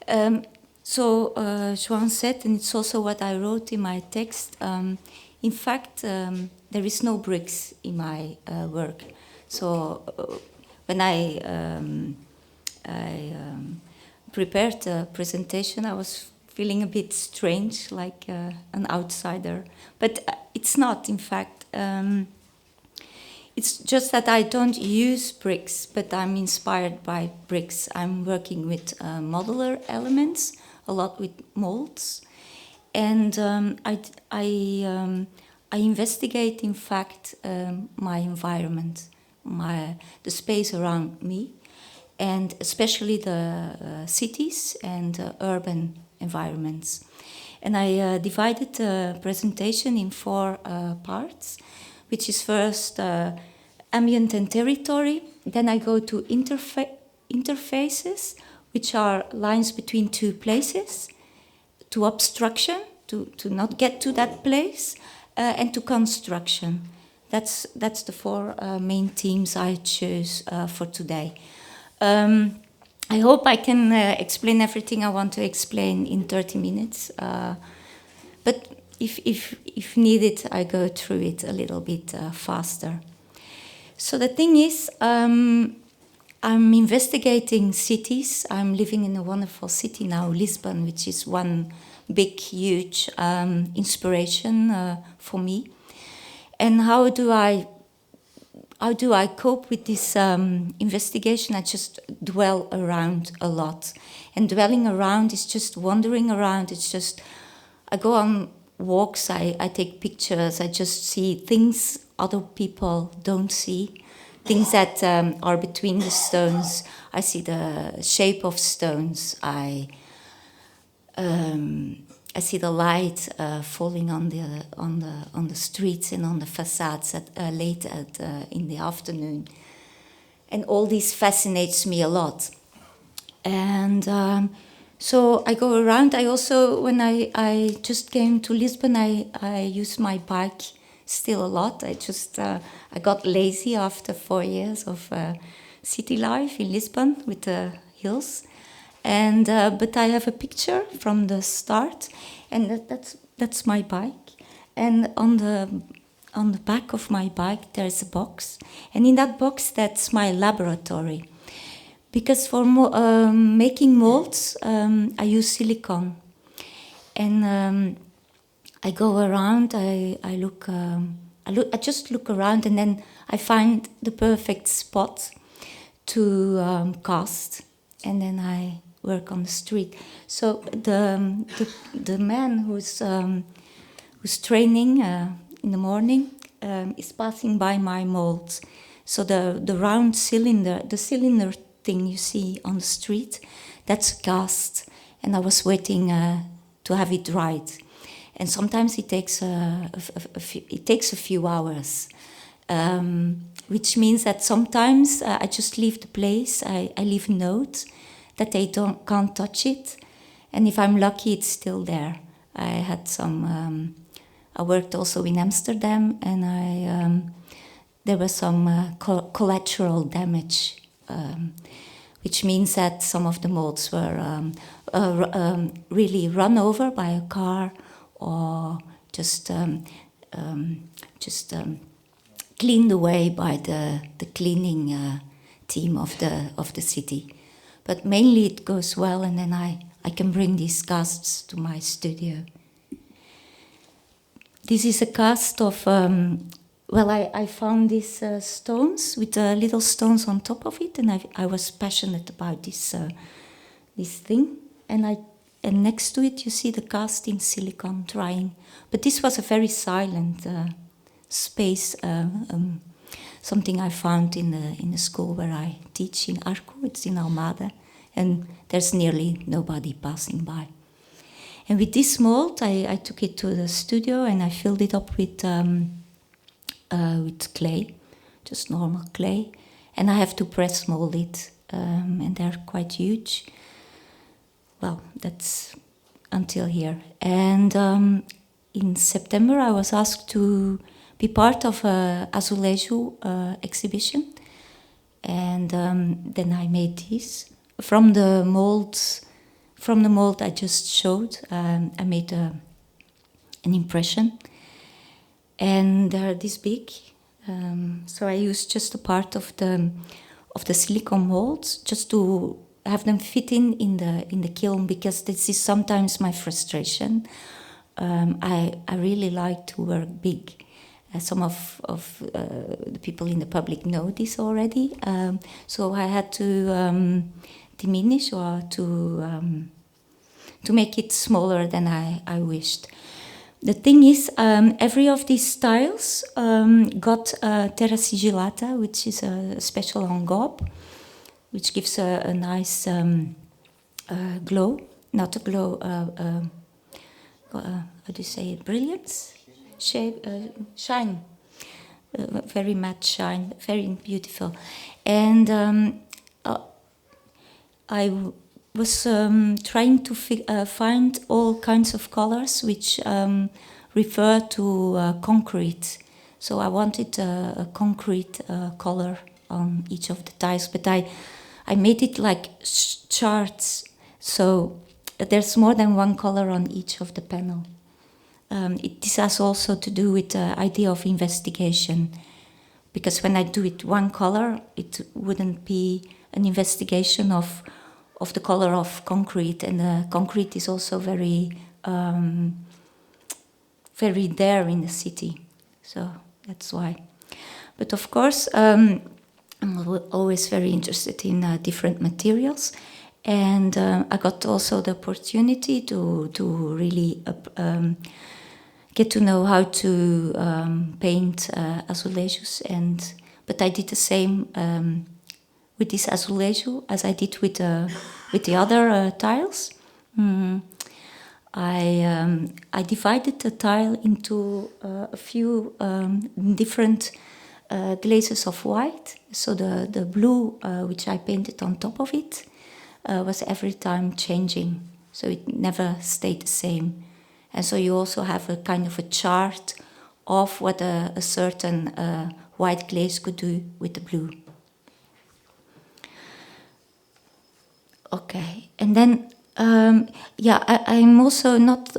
Joan said, and it's also what I wrote in my text, in fact, there is no bricks in my work. So when I prepared the presentation, I was feeling a bit strange, like an outsider. But it's not, in fact. It's just that I don't use bricks, but I'm inspired by bricks. I'm working with modular elements, a lot with molds. And I investigate, in fact, my environment, the space around me, and especially the cities and urban environments. And I divided the presentation in 4 parts, which is first ambient and territory. Then I go to interfaces, which are lines between 2 places, to abstraction, to not get to that place, and to construction. That's the 4 main themes I chose for today. I hope I can explain everything I want to explain in 30 minutes. But if needed, I go through it a little bit faster. So the thing is, I'm investigating cities. I'm living in a wonderful city now, Lisbon, which is one big, huge inspiration for me. And how do I cope with this investigation? I just dwell around a lot. And dwelling around is just wandering around. It's just, I go on walks, I take pictures, I just see things other people don't see, things that are between the stones. I see the shape of stones. I see the light falling on the streets and on the facades late in the afternoon, and all this fascinates me a lot. And so I go around. I also, when I just came to Lisbon, I use my bike still a lot. I got lazy after 4 years of city life in Lisbon with the hills. And but I have a picture from the start, and that's my bike. And on the back of my bike there's a box, and in that box that's my laboratory. Because for making molds, I use silicone, and I go around. I just look around, and then I find the perfect spot to cast, and then I work on the street. So the man who's training in the morning is passing by my molds. So the round cylinder, the cylinder thing you see on the street, that's a cast, and I was waiting to have it dried. And sometimes it takes a few hours, which means that sometimes I just leave the place. I leave a note that they can't touch it, and if I'm lucky, it's still there. I had some. I worked also in Amsterdam, and there was some collateral damage. Which means that some of the molds were really run over by a car, or just cleaned away by the cleaning team of the city. But mainly it goes well, and then I can bring these casts to my studio. This is a cast of. I found these stones with little stones on top of it, and I was passionate about this thing. And next to it, you see the cast in silicone drying. But this was a very silent space, something I found in the school where I teach in Arco. It's in Almada, and there's nearly nobody passing by. And with this mold, I took it to the studio, and I filled it up with clay, just normal clay, and I have to press mold it, and they're quite huge. Well, that's until here. And in September, I was asked to be part of a azulejo exhibition, and then I made these from the molds from the mold I just showed, I made an impression, and they're this big. So I used just a part of the silicone molds just to have them fit in the kiln, because this is sometimes my frustration. I really like to work big. Some of the people in the public know this already. So I had to diminish or to make it smaller than I wished. The thing is, every of these styles got terra sigillata, which is a special engobe, which gives a nice glow. Not a glow, how do you say it? Brilliance? Shape, shine. Very matte shine, very beautiful. And I was trying to find all kinds of colors which refer to concrete. So I wanted a concrete color on each of the tiles, but I made it like charts. So there's more than one color on each of the panel. This has also to do with the idea of investigation, because when I do it one color, it wouldn't be an investigation of the color of concrete, and the concrete is also very there in the city, so that's why. But of course, I'm always very interested in different materials, and I got also the opportunity to really get to know how to paint azulejos, but I did the same with this azulejo as I did with the other tiles. I divided the tile into a few different glazes of white. So the blue, which I painted on top of it, was every time changing. So it never stayed the same. And so you also have a kind of a chart of what a certain white glaze could do with the blue. Okay, and then, I'm also not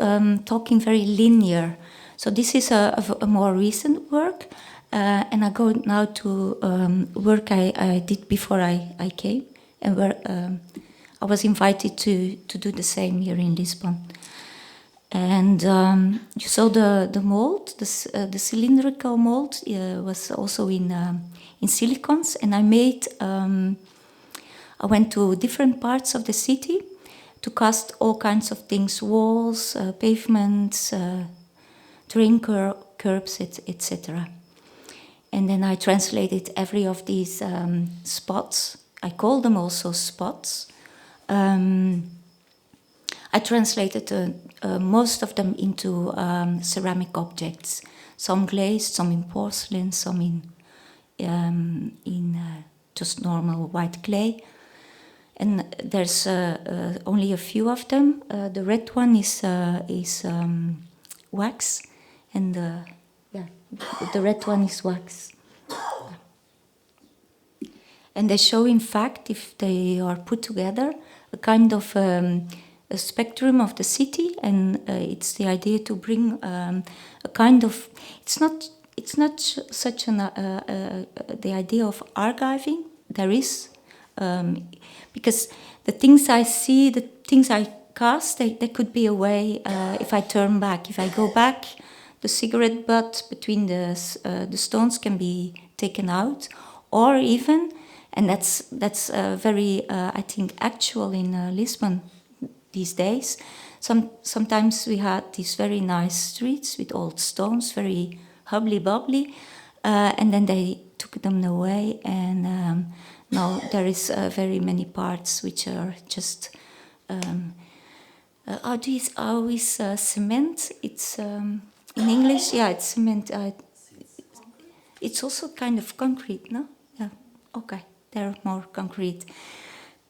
talking very linear. So this is a more recent work, and I go now to work I did before I came, and where I was invited to do the same here in Lisbon. And you saw the mold, the cylindrical mold was also in silicones, and I went to different parts of the city to cast all kinds of things: walls, pavements, train curbs, etc. And then I translated every of these spots. I call them also spots. I translated most of them into ceramic objects. Some glazed, some in porcelain, some in just normal white clay. And there's only a few of them. The red one is wax, and the red one is wax. And they show, in fact, if they are put together, a kind of a spectrum of the city, and it's the idea to bring a kind of. It's not such the idea of archiving. There is. Because the things I see, the things I cast, they could be a way, if I turn back. If I go back, the cigarette butt between the stones can be taken out, or even, and that's very, I think, actual in Lisbon these days. Sometimes we had these very nice streets with old stones, very hubbly-bubbly, and then they took them away, and now there is very many parts which are just how is cement? It's in English, it's cement. It's also kind of concrete, no? Yeah, okay, they're more concrete,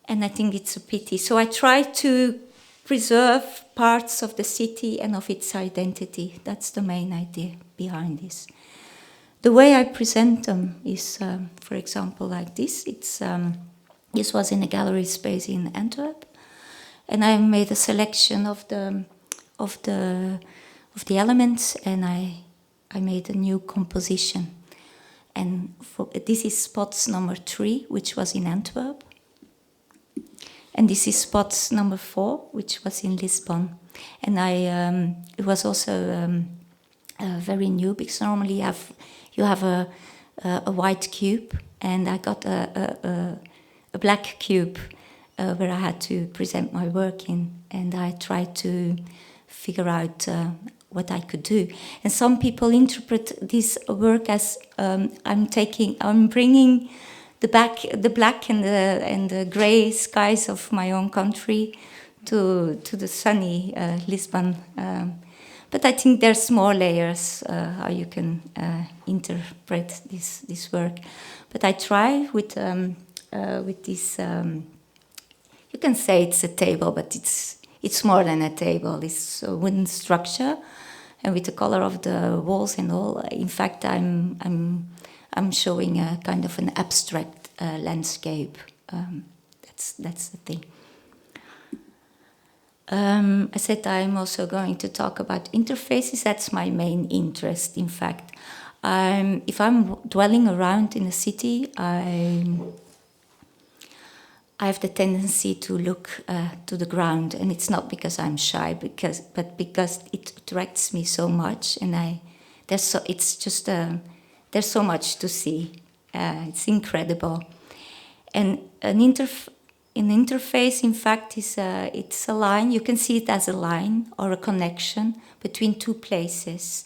and I think it's a pity. So I try to preserve parts of the city and of its identity. That's the main idea behind this. The way I present them is, for example, like this. This was in a gallery space in Antwerp, and I made a selection of the elements, and I made a new composition. And this is spots number 3, which was in Antwerp. And this is spots number 4, which was in Lisbon. And it was also very new, because normally you have a white cube, and I got a black cube where I had to present my work in, and I tried to figure out what I could do. And some people interpret this work as I'm bringing the black and the grey skies of my own country to the sunny Lisbon. But I think there's more layers how you can interpret this work. But I try with this. You can say it's a table, but it's more than a table. It's a wooden structure, and with the color of the walls and all. In fact, I'm showing a kind of an abstract landscape. That's the thing. I said I'm also going to talk about interfaces. That's my main interest, in fact. If I'm dwelling around in a city, I have the tendency to look to the ground, and it's not because I'm shy, but because it attracts me so much, and there's so much to see. It's incredible, and an interface, in fact, it's a line. You can see it as a line or a connection between two places.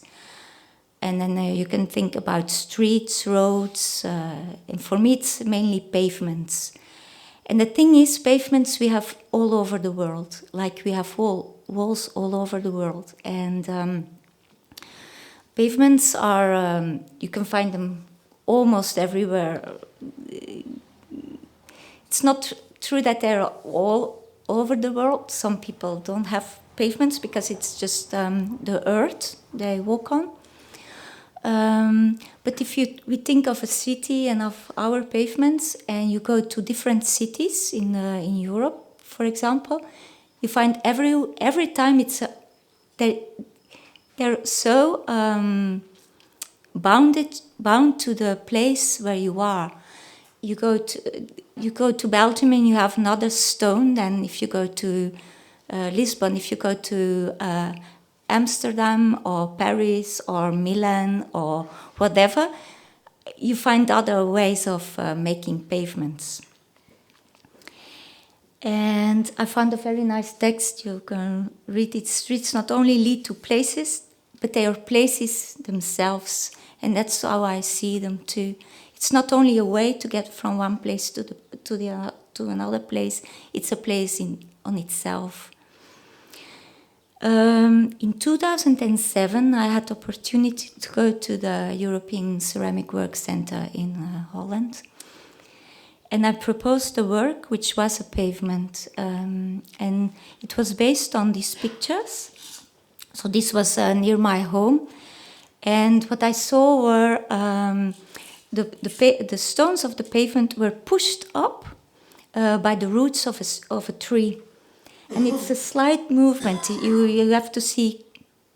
And then you can think about streets, roads, and for me it's mainly pavements. And the thing is, pavements we have all over the world, like we have walls all over the world. And pavements are, you can find them almost everywhere. It's not true that they're all over the world. Some people don't have pavements because it's just the earth they walk on. But if we think of a city and of our pavements, and you go to different cities in Europe, for example, you find every time they're so bound to the place where you are. You go to Belgium and you have another stone than if you go to Lisbon. If you go to Amsterdam or Paris or Milan or whatever, you find other ways of making pavements. And I found a very nice text. You can read it. Streets not only lead to places, but they are places themselves. And that's how I see them too. It's not only a way to get from one place to another place. It's a place on itself. In 2007, I had the opportunity to go to the European Ceramic Work Center in Holland. And I proposed a work which was a pavement. And it was based on these pictures. So this was near my home. And what I saw were the stones of the pavement were pushed up by the roots of a tree. And it's a slight movement. You have to see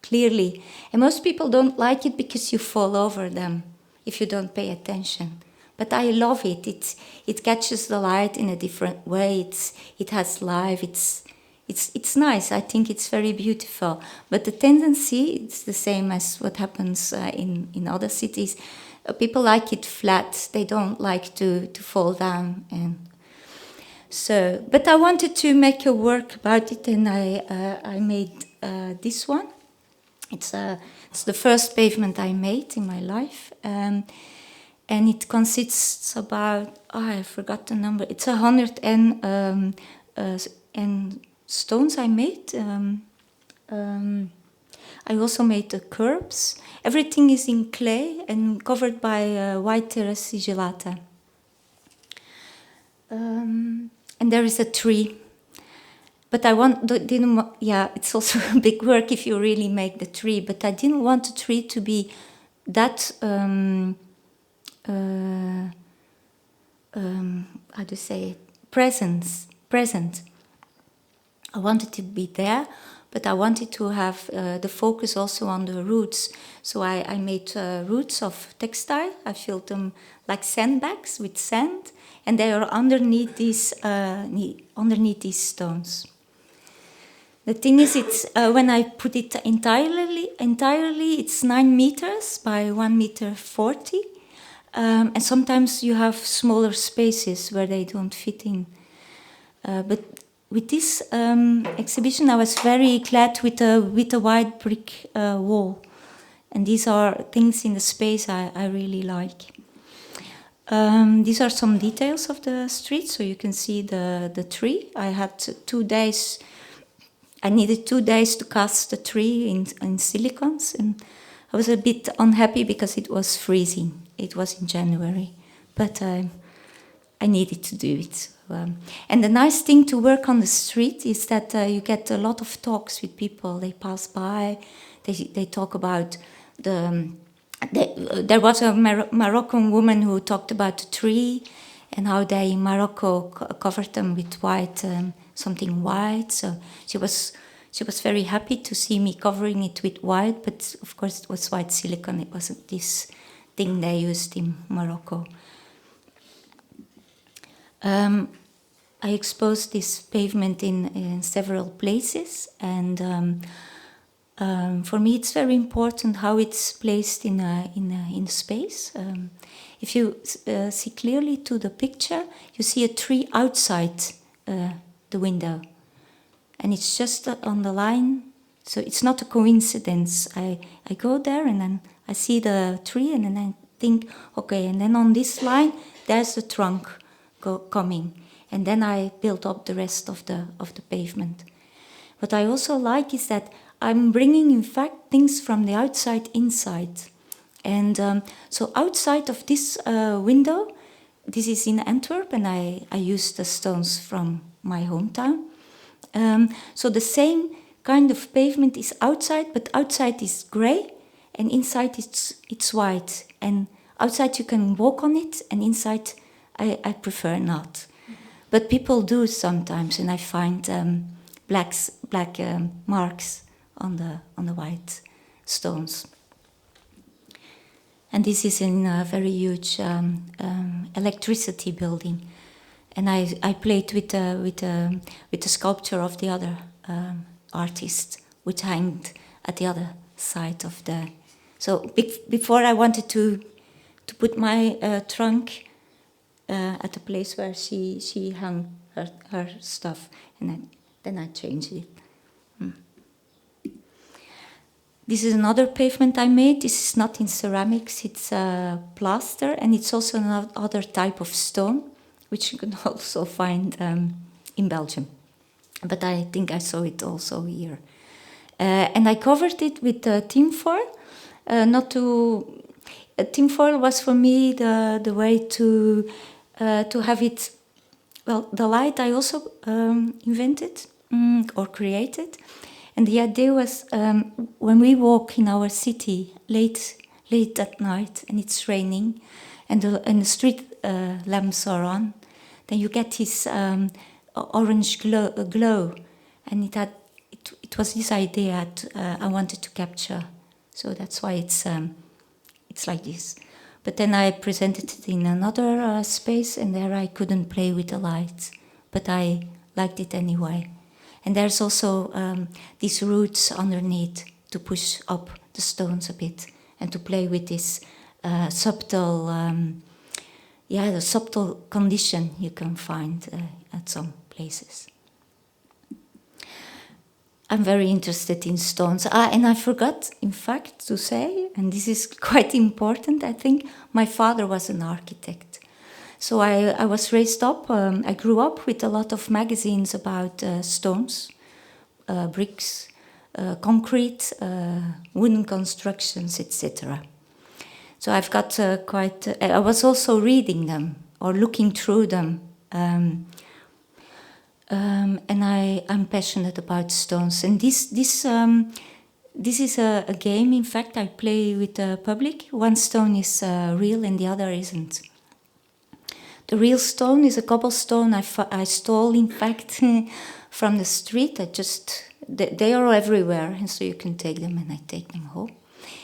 clearly. And most people don't like it because you fall over them if you don't pay attention. But I love it. It catches the light in a different way. It has life. It's nice. I think it's very beautiful. But the tendency, it's the same as what happens in other cities. People like it flat. They don't like to fall down. And so, but I wanted to make a work about it, and I made this one. It's the first pavement I made in my life. And it consists about, I forgot the number, it's 100 and stones I made. I also made the curbs. Everything is in clay and covered by white terra sigillata. And there is a tree. But it's also a big work if you really make the tree, but I didn't want the tree to be that, how to say it, present. I wanted to be there, but I wanted to have the focus also on the roots. So I made roots of textile. I filled them like sandbags with sand, and they are underneath these stones. The thing is, it's when I put it entirely, it's 9 meters by 1 meter 40, and sometimes you have smaller spaces where they don't fit in. But with this exhibition, I was very glad with a white brick wall, and these are things in the space I really like. These are some details of the street, so you can see the tree. I had 2 days. I needed 2 days to cast the tree in silicons, and I was a bit unhappy because it was freezing. It was in January, but I needed to do it. And the nice thing to work on the street is that you get a lot of talks with people. They pass by, they talk about there was a Moroccan woman who talked about the tree and how they in Morocco covered them with white, something white. So she was very happy to see me covering it with white, but of course it was white silicone. It wasn't this thing they used in Morocco. I exposed this pavement in several places, and for me it's very important how it's placed in space. If you see clearly to the picture, you see a tree outside the window, and it's just on the line, so it's not a coincidence. I go there and then I see the tree, and then I think, okay, and then on this line there's the trunk coming, and then I build up the rest of the pavement. What I also like is that I'm bringing, in fact, things from the outside inside. And so outside of this window, this is in Antwerp, and I use the stones from my hometown. So the same kind of pavement is outside, but outside is grey, and inside it's white. And outside you can walk on it, and inside I prefer not. But people do sometimes, and I find black marks on the white stones. And this is in a very huge electricity building, and I played with the sculpture of the other artist, which hanged at the other side of the. So before I wanted to put my trunk at the place where she hung her stuff, and then I changed it. This is another pavement I made. This is not in ceramics, it's plaster, and it's also another type of stone, which you can also find in Belgium. But I think I saw it also here. And I covered it with tinfoil. Tinfoil was for me the way to have it. Well, the light I also invented or created. And the idea was when we walk in our city late at night and it's raining and the street lamps are on, then you get this orange glow. And it was this idea I wanted to capture. So that's why it's like this. But then I presented it in another space, and there I couldn't play with the lights, but I liked it anyway. And there's also these roots underneath to push up the stones a bit and to play with this subtle, the subtle condition you can find at some places. I'm very interested in stones. And I forgot, in fact, to say, and this is quite important, I think, my father was an architect. So I was raised up, I grew up with a lot of magazines about stones, bricks, concrete, wooden constructions, etc. So I've got I was also reading them or looking through them. And I'm passionate about stones. And this is a game, in fact, I play with the public. One stone is real and the other isn't. The real stone is a cobblestone I stole, in fact, from the street. They are everywhere, and so you can take them, and I take them home.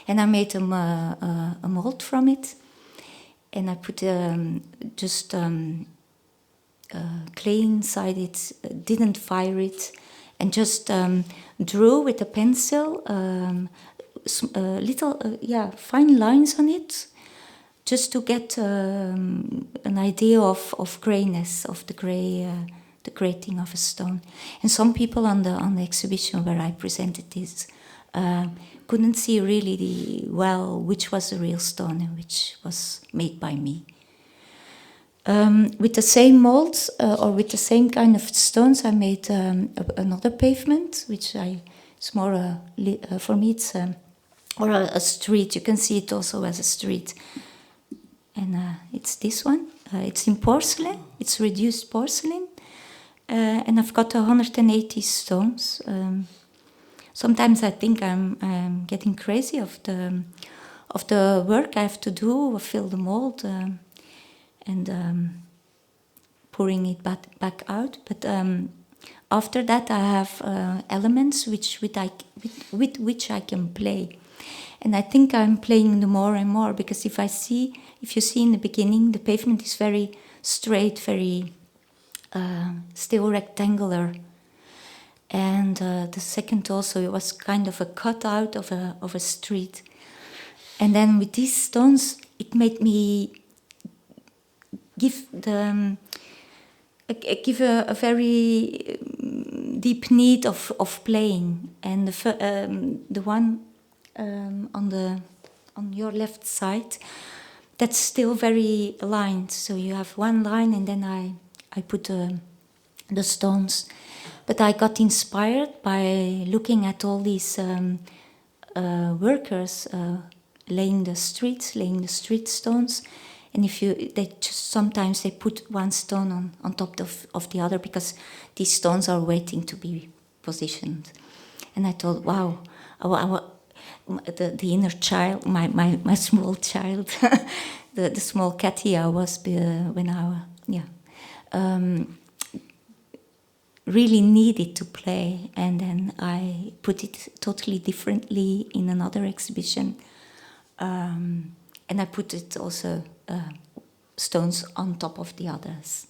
And I made a mold from it, and I put clay inside it, didn't fire it, and just drew with a pencil little fine lines on it, just to get an idea of grayness, of the grating of a stone. And some people on the exhibition where I presented this couldn't see really which was the real stone and which was made by me. With the same molds or with the same kind of stones, I made another pavement, which it's more for me it's or a street. You can see it also as a street, and it's this one. It's in porcelain. It's reduced porcelain, and I've got 180 stones. Sometimes I think I'm getting crazy of the work I have to do, fill the mold. And pouring it back out. But after that, I have elements with which I can play. And I think I'm playing them more and more, because if you see in the beginning, the pavement is very straight, very still rectangular. And the second also, it was kind of a cutout of a street. And then with these stones, it made me give a very deep need of playing. And the one on your left side, that's still very aligned. So you have one line, and then I put the stones. But I got inspired by looking at all these workers laying the street stones. And sometimes they put one stone on top of the other, because these stones are waiting to be positioned. And I thought, wow, the inner child, my small child, the small catty I was when I really needed to play. And then I put it totally differently in another exhibition. And I put it also stones on top of the others,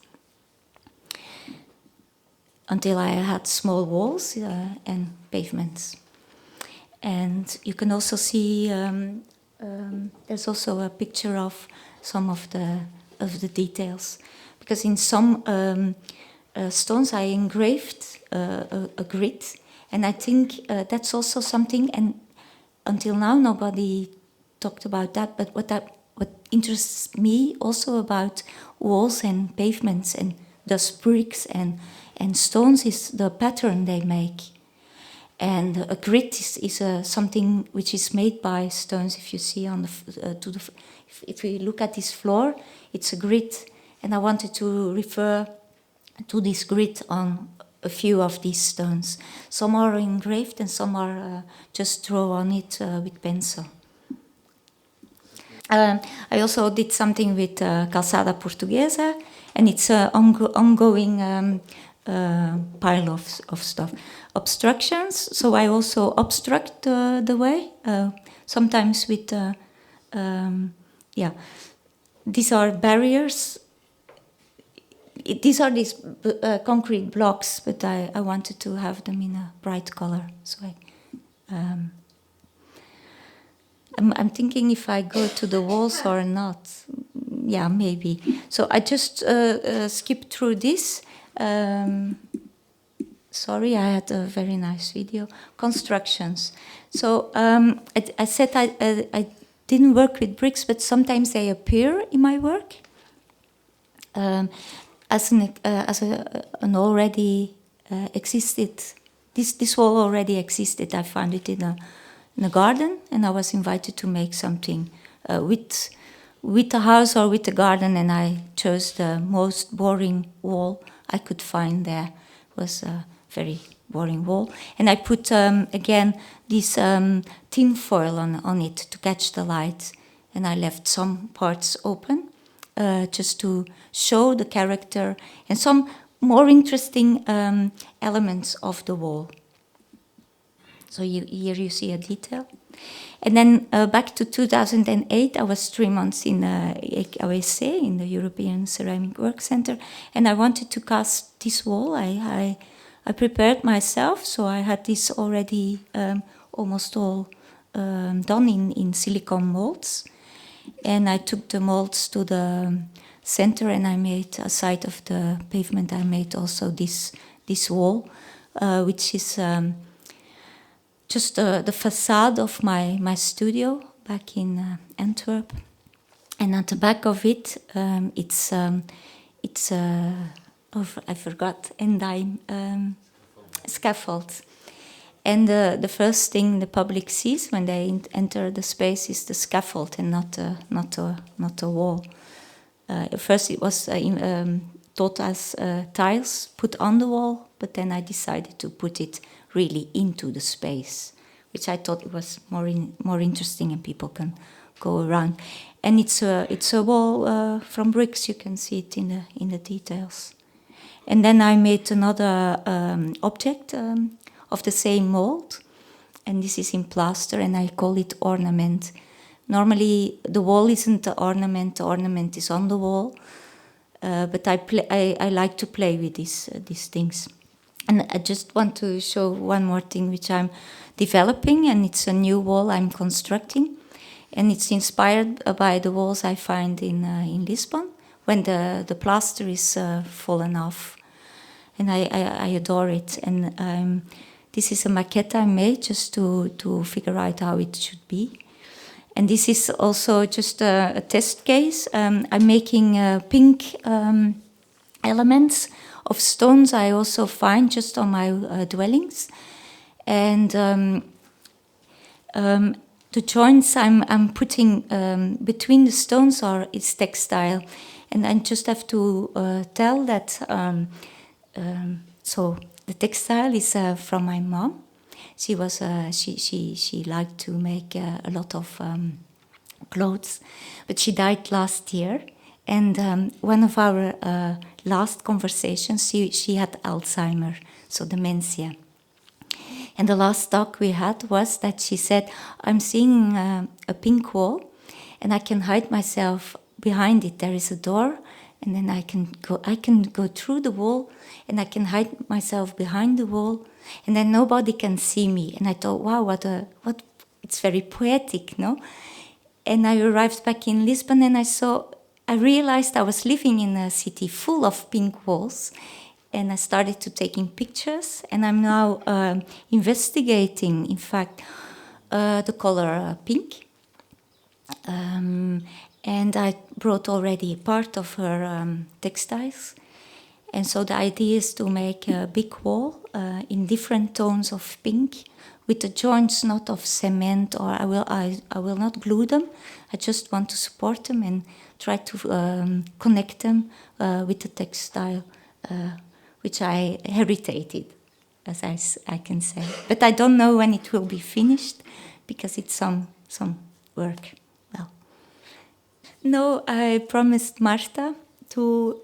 until I had small walls and pavements. And you can also see there's also a picture of some of the details, because in some stones I engraved a grid, and I think that's also something. And until now nobody talked about that, but what interests me also about walls and pavements and thus bricks and stones is the pattern they make. And a grid is something which is made by stones. If you see on if you look at this floor, it's a grid, and I wanted to refer to this grid on a few of these stones. Some are engraved and some are just draw on it with pencil. I also did something with calçada portuguesa, and it's an ongoing pile of stuff. Obstructions, so I also obstruct the way, sometimes with, these are barriers. These are these concrete blocks, but I wanted to have them in a bright color, so I'm thinking if I go to the walls or not. Yeah, maybe. So I just skipped through this. Sorry, I had a very nice video. Constructions. So I said I didn't work with bricks, but sometimes they appear in my work as an already existed. This wall already existed. I found it in a garden, and I was invited to make something with the house or with the garden, and I chose the most boring wall I could find there. It was a very boring wall. And I put, again, this tin foil on it to catch the light, and I left some parts open just to show the character. And some more interesting elements of the wall. So here you see a detail. And then back to 2008, I was 3 months in AOSC, in the European Ceramic Work Center, and I wanted to cast this wall. I prepared myself, so I had this already almost all done in silicone molds. And I took the molds to the center, and I made, aside of the pavement, I made also this wall, which is just the facade of my studio back in Antwerp. And at the back of it, it's I forgot, endyme scaffold. And the first thing the public sees when they enter the space is the scaffold and not a wall. At first it was taught as tiles put on the wall, but then I decided to put it really into the space, which I thought it was more interesting and people can go around. And it's a wall from bricks. You can see it in the details. And then I made another object of the same mold, and this is in plaster, and I call it ornament. Normally, the wall isn't the ornament is on the wall, but I like to play with these things. And I just want to show one more thing which I'm developing, and it's a new wall I'm constructing, and it's inspired by the walls I find in Lisbon when the plaster is fallen off, and I adore it. And this is a maquette I made just to figure out how it should be. And this is also just a test case. I'm making pink elements of stones I also find just on my dwellings. And the joints I'm putting between the stones is textile. And I just have to tell that, so the textile is from my mom. She was she liked to make a lot of clothes, but she died last year. And one of our last conversations, she had Alzheimer, so dementia. And the last talk we had was that she said, "I'm seeing a pink wall, and I can hide myself behind it. There is a door, and then I can go through the wall, and I can hide myself behind the wall, and then nobody can see me." And I thought, wow, what it's very poetic, no? And I arrived back in Lisbon, and I realized I was living in a city full of pink walls, and I started to taking pictures, and I'm now investigating, in fact, the color pink. And I brought already part of her textiles. And so the idea is to make a big wall in different tones of pink, with the joints not of cement, or I will not glue them. I just want to support them and try to connect them with the textile, which I heritated, as I can say. But I don't know when it will be finished, because it's some work. Well, no, I promised Marta to.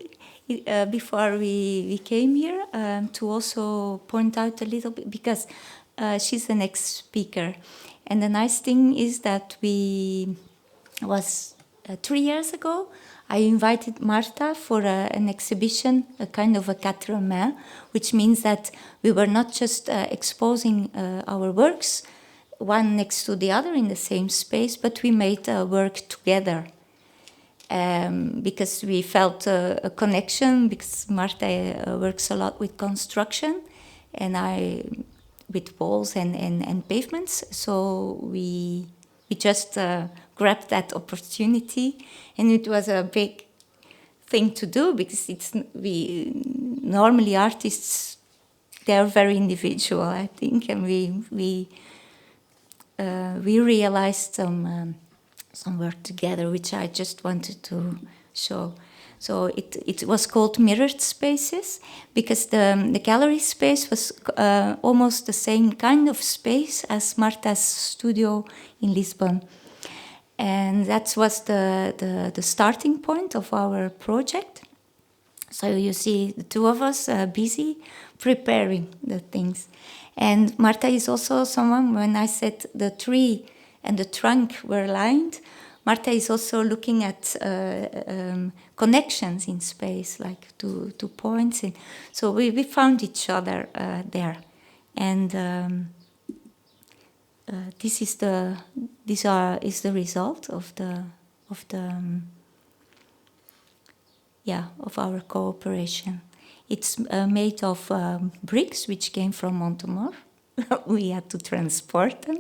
Before we came here, to also point out a little bit, because she's the next speaker. And the nice thing is that 3 years ago, I invited Marta for an exhibition, a kind of a quatre mains, which means that we were not just exposing our works, one next to the other in the same space, but we made work together. Because we felt a connection, because Marta works a lot with construction, and I with walls and pavements. So we just grabbed that opportunity, and it was a big thing to do, because normally artists, they are very individual, I think, and we realized some work together, which I just wanted to show. So it was called Mirrored Spaces, because the gallery space was almost the same kind of space as Marta's studio in Lisbon. And that was the starting point of our project. So you see the two of us busy preparing the things. And Marta is also someone, when I said the tree and the trunk were aligned, Marta is also looking at connections in space, like two points. And so we found each other there. And this is the result of our cooperation. It's made of bricks which came from Montemor. We had to transport them,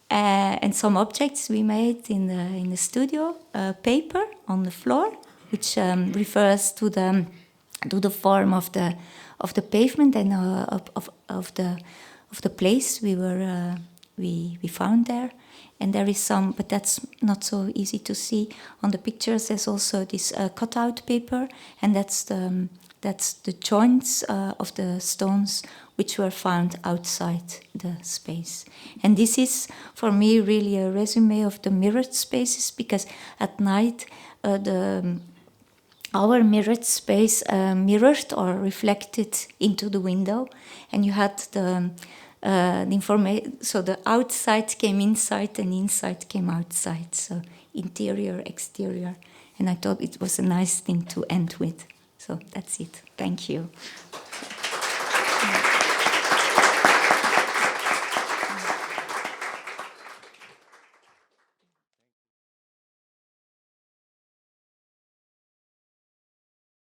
and some objects we made in the studio. Paper on the floor, which refers to the form of the pavement and of the place we found there. And there is some, but that's not so easy to see on the pictures. There's also this cutout paper, and that's the joints of the stones which were found outside the space. And this is, for me, really a resume of the mirrored spaces, because at night our mirrored space mirrored or reflected into the window, and you had the information. So the outside came inside, and inside came outside. So interior, exterior, and I thought it was a nice thing to end with. So that's it. Thank you.